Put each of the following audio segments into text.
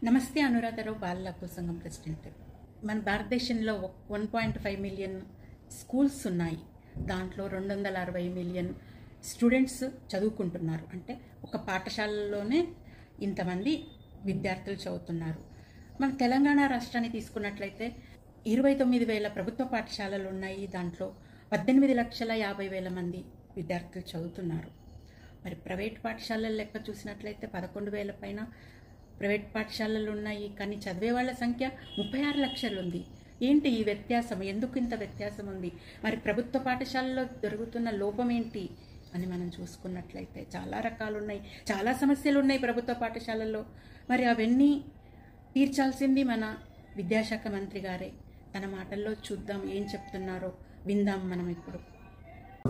నమస్తే. అనురాధరావు, బాలల హక్కు సంఘం ప్రెసిడెంట్. మన భారతదేశంలో 1.5 మిలియన్ స్కూల్స్ ఉన్నాయి. దాంట్లో 260 మిలియన్ స్టూడెంట్స్ చదువుకుంటున్నారు. అంటే ఒక పాఠశాలలోనే ఇంతమంది విద్యార్థులు చదువుతున్నారు. మన తెలంగాణ రాష్ట్రాన్ని తీసుకున్నట్లయితే 29,000 ప్రభుత్వ పాఠశాలలు ఉన్నాయి. దాంట్లో 18,50,000 మంది విద్యార్థులు చదువుతున్నారు. మరి ప్రైవేట్ పాఠశాలల లెక్క చూసినట్లయితే 11,000 పైన ప్రైవేట్ పాఠశాలలు ఉన్నాయి. కానీ చదివే వాళ్ళ సంఖ్య 36 లక్షలు ఉంది. ఏంటి ఈ వ్యత్యాసం? ఎందుకు ఇంత వ్యత్యాసం ఉంది? మరి ప్రభుత్వ పాఠశాలలో జరుగుతున్న లోపం ఏంటి అని మనం చూసుకున్నట్లయితే చాలా రకాలు ఉన్నాయి, చాలా సమస్యలు ఉన్నాయి ప్రభుత్వ పాఠశాలల్లో. మరి అవన్నీ తీర్చాల్సింది మన విద్యాశాఖ మంత్రి గారే. తన మాటల్లో చూద్దాం, ఏం చెప్తున్నారో విందాం మనం ఇప్పుడు.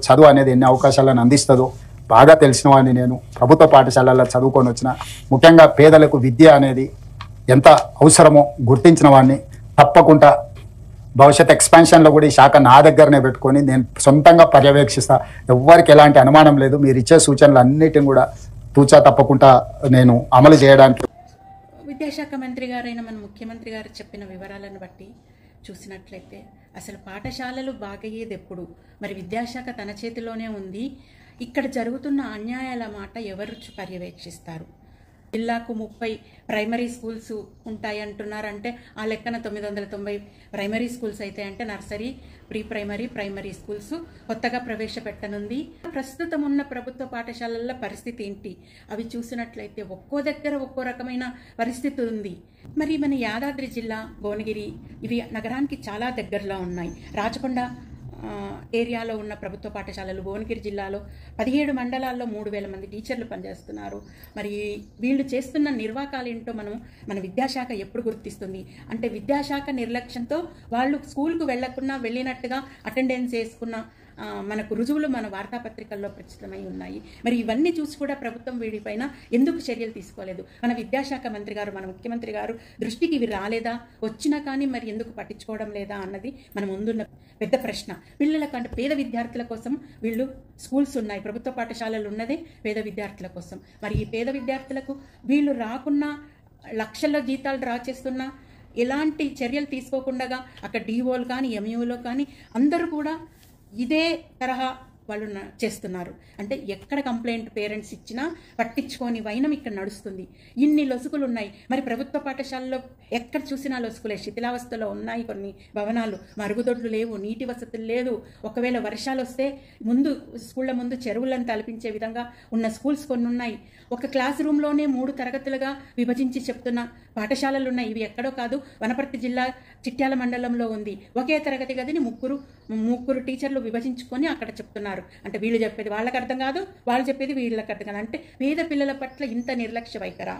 చదువు అనేది ఎన్ని అవకాశాలను అందిస్తుందో బాగా తెలిసిన వాడిని నేను. ప్రభుత్వ పాఠశాలల్లో చదువుకొని వచ్చిన, ముఖ్యంగా పేదలకు విద్య అనేది ఎంత అవసరమో గుర్తించిన వాడిని. తప్పకుండా భవిష్యత్ ఎక్స్పాన్షన్లో కూడా ఈ శాఖ నా దగ్గరనే పెట్టుకొని నేను సొంతంగా పర్యవేక్షిస్తా. ఎవ్వరికి ఎలాంటి అనుమానం లేదు. మీరు ఇచ్చే సూచనలు అన్నిటిని కూడా తూచా తప్పకుండా నేను అమలు చేయడానికి. విద్యాశాఖ మంత్రి గారైన మన ముఖ్యమంత్రి గారు చెప్పిన వివరాలను బట్టి చూసినట్లయితే అసలు పాఠశాలలు బాగయ్యేది ఎప్పుడు? మరి విద్యాశాఖ తన చేతిలోనే ఉంది. ఇక్కడ జరుగుతున్న అన్యాయాల మాట ఎవరు పర్యవేక్షిస్తారు? జిల్లాకు 30 ప్రైమరీ స్కూల్స్ ఉంటాయి అంటున్నారంటే ఆ లెక్కన 990 ప్రైమరీ స్కూల్స్ అయితే అంటే nursery, pre primary, primary schools కొత్తగా ప్రవేశపెట్టనుంది. ప్రస్తుతం ఉన్న ప్రభుత్వ పాఠశాలల పరిస్థితి ఏంటి? అవి చూసినట్లయితే ఒక్కో దగ్గర ఒక్కో రకమైన పరిస్థితి ఉంది. మరి మన యాదాద్రి జిల్లా, భువనగిరి ఇవి నగరానికి చాలా దగ్గరలో ఉన్నాయి. రాచకొండ ఏరియాలో ఉన్న ప్రభుత్వ పాఠశాలలు, భువనగిరి జిల్లాలో 17 మండలాల్లో 3,000 మంది టీచర్లు పనిచేస్తున్నారు. మరి వీళ్ళు చేస్తున్న నిర్వాకాలు ఏంటో మన విద్యాశాఖ ఎప్పుడు గుర్తిస్తుంది? అంటే విద్యాశాఖ నిర్లక్ష్యంతో వాళ్ళు స్కూల్కు వెళ్లకుండా వెళ్ళినట్టుగా అటెండెన్స్ వేసుకున్న మనకు రుజువులు మన వార్తాపత్రికల్లో ప్రచురితమై ఉన్నాయి. మరి ఇవన్నీ చూసి కూడా ప్రభుత్వం వీడిపైన ఎందుకు చర్యలు తీసుకోలేదు? మన విద్యాశాఖ మంత్రి గారు, మన ముఖ్యమంత్రి గారు దృష్టికి ఇవి రాలేదా? వచ్చినా కానీ మరి ఎందుకు పట్టించుకోవడం లేదా అన్నది మన ముందున్న పెద్ద ప్రశ్న. పిల్లలకంటే పేద విద్యార్థుల కోసం వీళ్ళు స్కూల్స్ ఉన్నాయి, ప్రభుత్వ పాఠశాలలు ఉన్నదే పేద విద్యార్థుల కోసం. మరి ఈ పేద విద్యార్థులకు వీళ్ళు రాకున్నా, లక్షల్లో జీతాలు డ్రా చేస్తున్నా ఎలాంటి చర్యలు తీసుకోకుండా అక్కడ డిఓలు కానీ, ఎంఈఓలు కానీ అందరూ కూడా ఇదే తరహా వాళ్ళు చేస్తున్నారు. అంటే ఎక్కడ కంప్లైంట్ పేరెంట్స్ ఇచ్చినా పట్టించుకొని వైనం ఇక్కడ నడుస్తుంది. ఇన్ని లొసుగులు ఉన్నాయి. మరి ప్రభుత్వ పాఠశాలలో ఎక్కడ చూసినా లొసుగులే. శిథిలావస్థలో ఉన్నాయి కొన్ని భవనాలు, మరుగుదొడ్లు లేవు, నీటి వసతులు లేదు. ఒకవేళ వర్షాలు వస్తే స్కూళ్ళ ముందు చెరువులను తలపించే విధంగా ఉన్న స్కూల్స్ కొన్ని ఉన్నాయి. ఒక క్లాస్ రూమ్లోనే 3 తరగతులుగా విభజించి చెప్తున్న పాఠశాలలు ఉన్నాయి. ఇవి ఎక్కడో కాదు, వనపర్తి జిల్లా చిట్యాల మండలంలో ఉంది. ఒకే తరగతి గదిని ముగ్గురు టీచర్లు విభజించుకొని అక్కడ చెప్తున్నారు. అంటే వీళ్ళు చెప్పేది వాళ్ళకి అర్థం కాదు, వాళ్ళు చెప్పేది వీళ్ళకి అర్థం కాదు. అంటే పేద పిల్లల పట్ల ఇంత నిర్లక్ష్య వైఖరా?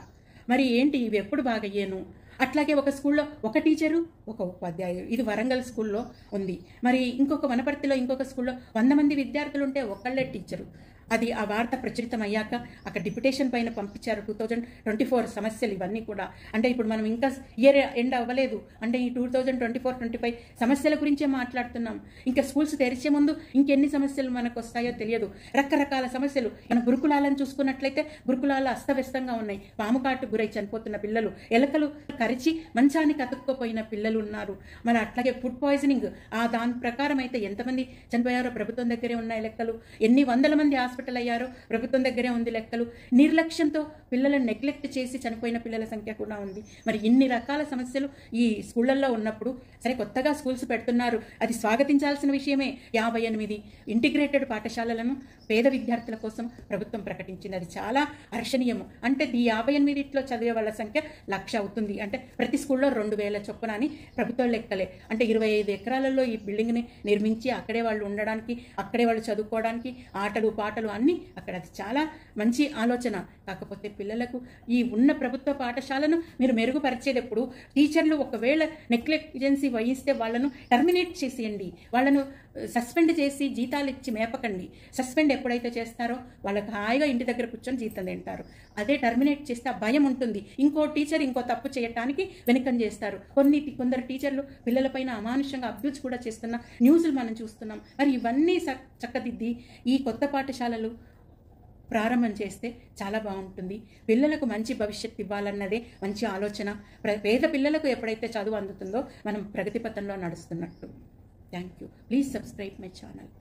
మరి ఏంటి ఇవి ఎప్పుడు బాగయ్యేను? అట్లాగే ఒక స్కూల్లో ఒక టీచరు, ఒక ఉపాధ్యాయుడు. ఇది వరంగల్ స్కూల్లో ఉంది. మరి వనపర్తిలో ఇంకొక స్కూల్లో 100 మంది విద్యార్థులు ఉంటే ఒకళ్ళే టీచరు. అది ఆ వార్త ప్రచురితం అయ్యాక అక్కడ డిప్యుటేషన్ పైన పంపించారు. 2024 సమస్యలు ఇవన్నీ కూడా. అంటే ఇప్పుడు మనం ఇంకా ఇయర్ ఎండ్ అవ్వలేదు. అంటే ఈ 2024-25 సమస్యల గురించే మాట్లాడుతున్నాం. ఇంకా స్కూల్స్ తెరిచే ముందు ఇంకెన్ని సమస్యలు మనకు వస్తాయో తెలియదు. రకరకాల సమస్యలు. మన గురుకులాలను చూసుకున్నట్లయితే గురుకులాలు అస్తవ్యస్తంగా ఉన్నాయి. పాము కాటు గురై చనిపోతున్న పిల్లలు, ఎలకలు కరిచి మంచానికి అతుక్కుపోయిన పిల్లలు ఉన్నారు. మరి అట్లాగే ఫుడ్ పాయిజనింగ్, దాని ప్రకారం అయితే ఎంతమంది చనిపోయారో ప్రభుత్వం దగ్గరే ఉన్నాయి లెక్కలు. ఎన్ని వందల మంది హాస్పిటల్ అయ్యారో ప్రభుత్వం దగ్గరే ఉంది లెక్కలు. నిర్లక్ష్యంతో పిల్లలను నెగ్లెక్ట్ చేసి చనిపోయిన పిల్లల సంఖ్య కూడా ఉంది. మరి ఇన్ని రకాల సమస్యలు ఈ స్కూళ్ళల్లో ఉన్నప్పుడు సరే కొత్తగా స్కూల్స్ పెడుతున్నారు, అది స్వాగతించాల్సిన విషయమే. 58 ఇంటిగ్రేటెడ్ పాఠశాలలను పేద విద్యార్థుల కోసం ప్రభుత్వం ప్రకటించింది. అది చాలా హర్షణీయము. అంటే ఈ 58లో చదివే వాళ్ళ సంఖ్య 1,00,000 అవుతుంది. అంటే ప్రతి స్కూల్లో 2,000 చొప్పున అని ప్రభుత్వం లెక్కలే. అంటే 25 ఎకరాలలో ఈ బిల్డింగ్ని నిర్మించి అక్కడే వాళ్ళు ఉండడానికి, అక్కడే వాళ్ళు చదువుకోవడానికి, ఆటలు పాటలు అన్నీ అక్కడ. అది చాలా మంచి ఆలోచన. కాకపోతే పిల్లలకు ఈ ఉన్న ప్రభుత్వ పాఠశాలను మీరు మెరుగుపరిచేటప్పుడు టీచర్లు ఒకవేళ నెగ్లిజెన్సీ వహిస్తే వాళ్ళను టర్మినేట్ చేసేయండి, వాళ్ళను సస్పెండ్ చేసి జీతాలు ఇచ్చి మేపకండి. సస్పెండ్ ఎప్పుడైతే చేస్తారో వాళ్ళకి హాయిగా ఇంటి దగ్గర కూర్చొని జీతం తింటారు. అదే టర్మినేట్ చేస్తే ఆ భయం ఉంటుంది. ఇంకో టీచర్ ఇంకో తప్పు చేయటానికి వెనుకం చేస్తారు. కొందరు టీచర్లు పిల్లలపైన అమానుషంగా అబ్యూజ్ కూడా చేస్తున్న న్యూస్లు మనం చూస్తున్నాం. మరి ఇవన్నీ చక్కదిద్ది ఈ కొత్త పాఠశాలలు ప్రారంభం చేస్తే చాలా బాగుంటుంది. పిల్లలకు మంచి భవిష్యత్తు ఇవ్వాలన్నదే మంచి ఆలోచన. పేద పిల్లలకు ఎప్పుడైతే చదువు అందుతుందో మనం ప్రగతి పథంలో నడుస్తున్నట్టు. Thank you. Please subscribe my channel.